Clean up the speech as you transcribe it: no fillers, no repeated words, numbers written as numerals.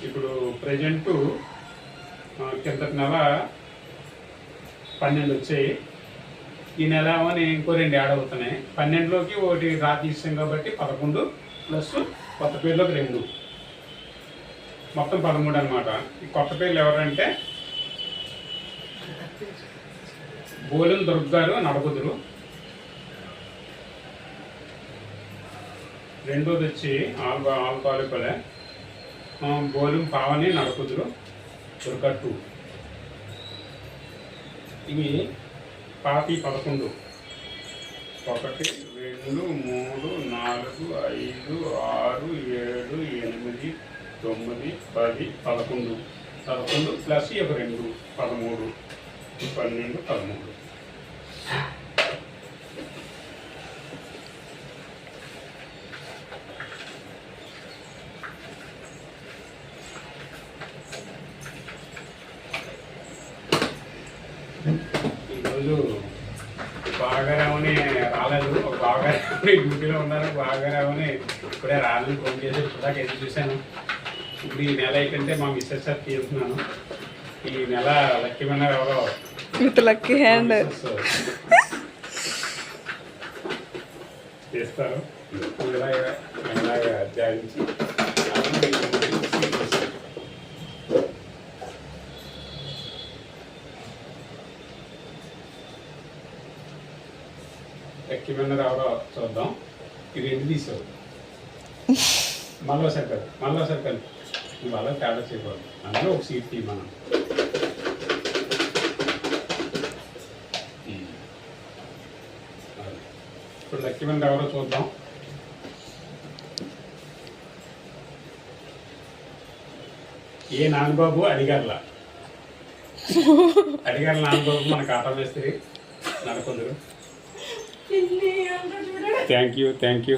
ఇప్పుడు ప్రజెంటు కిందటి నెల 12 వచ్చాయి. ఈ నెల ఏమని ఇంకో 2 యాడ్ అవుతున్నాయి. 12లోకి ఒకటి రా తీసాం కాబట్టి 11 ప్లస్ కొత్త పేర్లోకి 2 మొత్తం 13 అనమాట. ఈ కొత్త పేర్లు ఎవరంటే బోలెం దుర్గ గారు నడకుదురు, రెండోది వచ్చి ఆల్ తాలూకాలే బోలెం పావని నడకుదురు దుర్గ 2. ఇవి పాతి 11 1 2 3 4 5 6 7 8 9 10 11 ప్లస్ ఒక 2 13 12 13. ఈరోజు బాగారావుని రాలేదు, బాగారావుని డ్యూటీలో ఉన్నారు. బాగారావుని ఇప్పుడే రాలని ఫోన్ చేసి ఇప్పుడాక ఎదురు చూశాను. ఇప్పుడు ఈ నెల ఏంటంటే మా మిస్సెస్ సార్ తీరుతున్నాను. ఈ నెల లక్కీ విన్నర్ ఎవరో విత్ లక్కీ హ్యాండ్ చేస్తారు. ఇలాగా జాయించి లక్కీ విన్నర్ ఎవరో చూద్దాం. ఇది ఎన్ని తీసావు మళ్ళీ సర్కల్ ఇవాళ తేడా చేయకూడదు. అందులో ఒక సీట్ తీ మనం. ఇప్పుడు లక్కీ విన్నర్ ఎవరో చూద్దాం. ఏ నాన్నబాబు అడిగారులా నాన్నబాబు మన ఖాతా మేస్త్రి నడకొందరు. Thank you